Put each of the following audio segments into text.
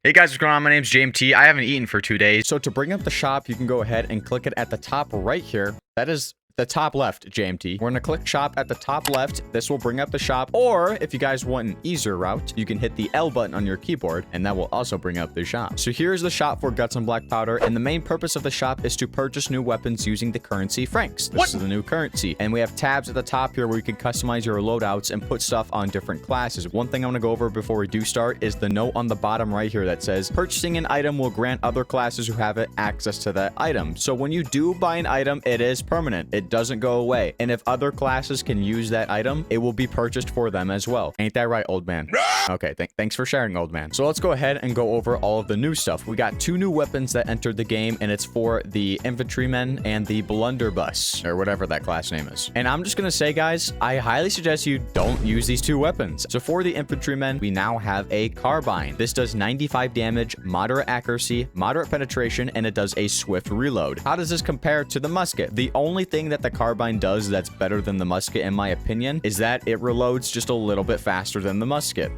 Hey guys, what's going on? My name's JMT. I haven't eaten for 2 days. So to bring up the shop, you can go ahead and click it at the top right here. That is the top left, JMT. We're gonna click shop at the top left. This will bring up the shop. Or if you guys want an easier route, you can hit the L button on your keyboard and that will also bring up the shop. So here's the shop for Guts and Blackpowder. And the main purpose of the shop is to purchase new weapons using the currency Franks. This is the new currency. And we have tabs at the top here where you can customize your loadouts and put stuff on different classes. One thing I'm gonna go over before we do start is the note on the bottom right here that says purchasing an item will grant other classes who have it access to that item. So when you do buy an item, it is permanent. It doesn't go away. And if other classes can use that item, it will be purchased for them as well. Ain't that right, old man? Okay, thanks for sharing, old man. So let's go ahead and go over all of the new stuff. We got 2 new weapons that entered the game, and it's for the Infantrymen and the Blunderbuss, or whatever that class name is. And I'm just gonna say, guys, I highly suggest you don't use these 2 weapons. So for the Infantrymen, we now have a carbine. This does 95 damage, moderate accuracy, moderate penetration, and it does a swift reload. How does this compare to the musket? The only thing that the carbine does that's better than the musket, in my opinion, is that it reloads just a little bit faster than the musket.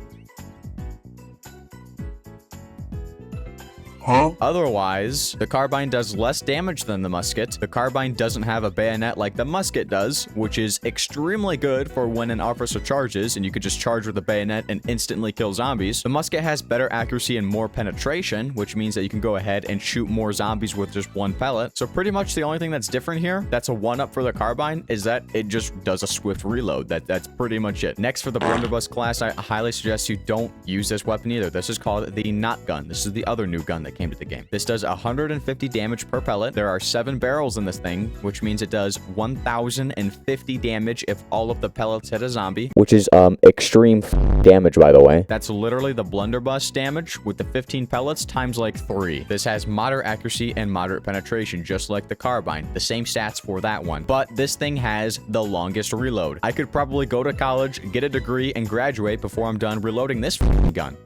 Otherwise, the carbine does less damage than the musket. The carbine doesn't have a bayonet like the musket does, which is extremely good for when an officer charges and you could just charge with a bayonet and instantly kill zombies. The musket has better accuracy and more penetration, which means that you can go ahead and shoot more zombies with just 1 pellet. So pretty much the only thing that's different here, that's a 1-up for the carbine, is that it just does a swift reload. That's pretty much it. Next, for the Blunderbuss class, I highly suggest you don't use this weapon either. This is called the Knot Gun. This is the other new gun that came to the game. This does 150 damage per pellet. There are 7 barrels in this thing, which means it does 1050 damage if all of the pellets hit a zombie, which is extreme damage, by the way. That's literally the Blunderbuss damage with the 15 pellets times like 3. This has moderate accuracy and moderate penetration, just like the carbine. The same stats for that one, but this thing has the longest reload. I could probably go to college, get a degree, and graduate before I'm done reloading this gun.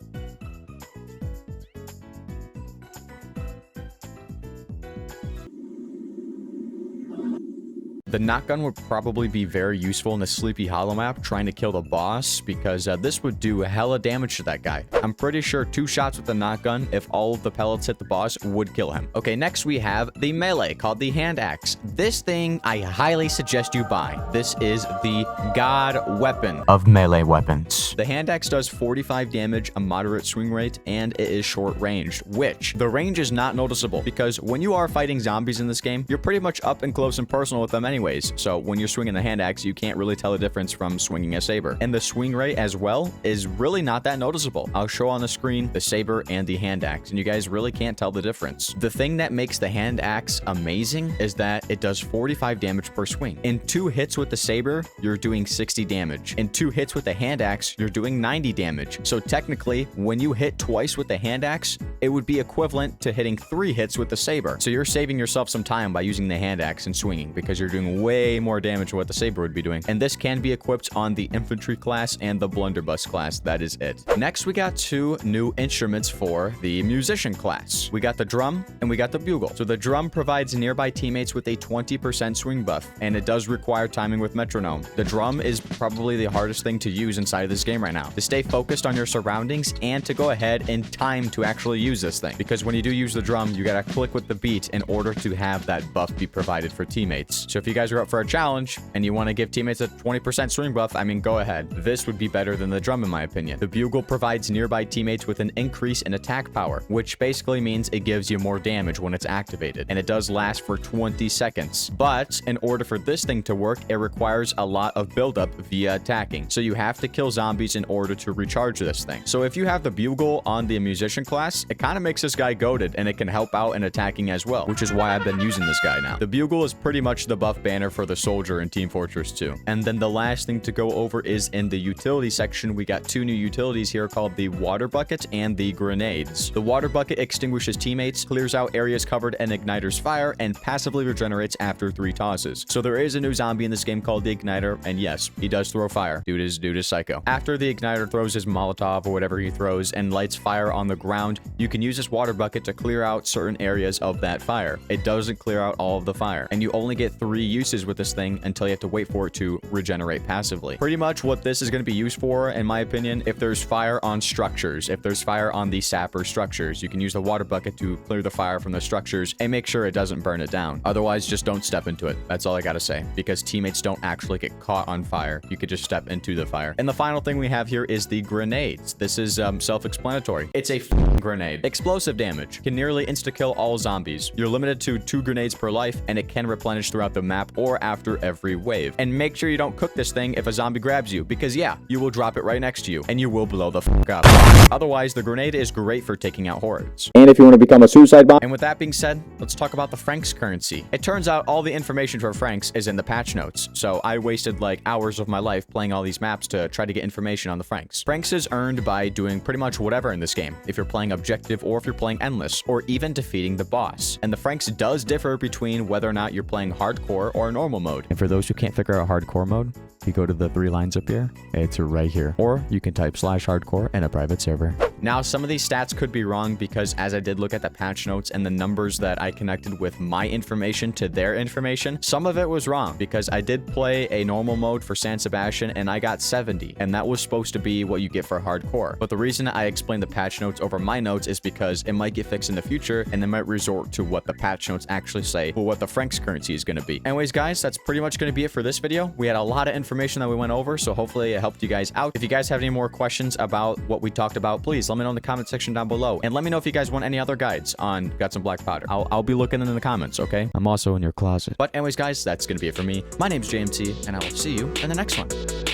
The Knot Gun would probably be very useful in the Sleepy Hollow map trying to kill the boss, because this would do hella damage to that guy. I'm pretty sure 2 shots with the Knot Gun, if all of the pellets hit the boss, would kill him. Okay, next we have the melee called the Hand Axe. This thing I highly suggest you buy. This is the god weapon of melee weapons. The Hand Axe does 45 damage, a moderate swing rate, and it is short ranged, which the range is not noticeable because when you are fighting zombies in this game, you're pretty much up and close and personal with them anyways. So when you're swinging the hand axe, you can't really tell the difference from swinging a saber. And the swing rate as well is really not that noticeable. I'll show on the screen the saber and the hand axe, and you guys really can't tell the difference. The thing that makes the hand axe amazing is that it does 45 damage per swing. In 2 hits with the saber, you're doing 60 damage. In 2 hits with the hand axe, you're doing 90 damage. So technically, when you hit twice with the hand axe, it would be equivalent to hitting 3 hits with the saber. So you're saving yourself some time by using the hand axe and swinging, because you're doing way more damage than what the saber would be doing. And this can be equipped on the Infantry class and the Blunderbuss class. That is it. Next, we got 2 new instruments for the Musician class. We got the drum and we got the bugle. So the drum provides nearby teammates with a 20% swing buff, and it does require timing with metronome. The drum is probably the hardest thing to use inside of this game right now, to stay focused on your surroundings and to go ahead and time to actually use this thing. Because when you do use the drum, you gotta click with the beat in order to have that buff be provided for teammates. So if you guys are up for a challenge and you want to give teammates a 20% swing buff, I mean, go ahead. This would be better than the drum in my opinion. The bugle provides nearby teammates with an increase in attack power, which basically means it gives you more damage when it's activated, and it does last for 20 seconds. But in order for this thing to work, it requires a lot of buildup via attacking. So you have to kill zombies in order to recharge this thing. So if you have the bugle on the Musician class, it kind of makes this guy goated, and it can help out in attacking as well, which is why I've been using this guy now. The bugle is pretty much the buff banner for the soldier in Team Fortress 2. And then the last thing to go over is in the utility section. We got 2 new utilities here called the water bucket and the grenades. The water bucket extinguishes teammates, clears out areas covered in igniter's fire, and passively regenerates after 3 tosses. So there is a new zombie in this game called the Igniter, and yes, he does throw fire. Dude is psycho. After the Igniter throws his Molotov or whatever he throws and lights fire on the ground, you can use this water bucket to clear out certain areas of that fire. It doesn't clear out all of the fire, and you only get 3 uses with this thing until you have to wait for it to regenerate passively. Pretty much what this is going to be used for, in my opinion, if there's fire on structures, if there's fire on the sapper structures, you can use the water bucket to clear the fire from the structures and make sure it doesn't burn it down. Otherwise, just don't step into it. That's all I gotta say, because teammates don't actually get caught on fire. You could just step into the fire. And the final thing we have here is the grenades. This is self-explanatory. It's a grenade. Explosive damage. Can nearly insta-kill all zombies. You're limited to 2 grenades per life, and it can replenish throughout the map or after every wave. And make sure you don't cook this thing if a zombie grabs you, because yeah, you will drop it right next to you, and you will blow the fuck up. Otherwise, the grenade is great for taking out hordes. And if you want to become a suicide bomb. And with that being said, let's talk about the Franks currency. It turns out all the information for Franks is in the patch notes, so I wasted like hours of my life playing all these maps to try to get information on the Franks. Franks is earned by doing pretty much whatever in this game, if you're playing objective or if you're playing endless, or even defeating the boss. And the Franks does differ between whether or not you're playing hardcore or normal mode. And for those who can't figure out hardcore mode, you go to the 3 lines up here, it's right here. Or you can type /hardcore in a private server. Now, some of these stats could be wrong because as I did look at the patch notes and the numbers that I connected with my information to their information, some of it was wrong because I did play a normal mode for San Sebastian and I got 70, and that was supposed to be what you get for hardcore. But the reason I explained the patch notes over my notes is because it might get fixed in the future and they might resort to what the patch notes actually say for what the Franks currency is going to be. Anyways, guys, that's pretty much going to be it for this video. We had a lot of information that we went over, so hopefully it helped you guys out. If you guys have any more questions about what we talked about, please let me know in the comment section down below. And let me know if you guys want any other guides on Guts and Black Powder. I'll be looking in the comments, okay? I'm also in your closet. But anyways, guys, that's going to be it for me. My name's JMT, and I will see you in the next one.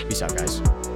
Peace out, guys.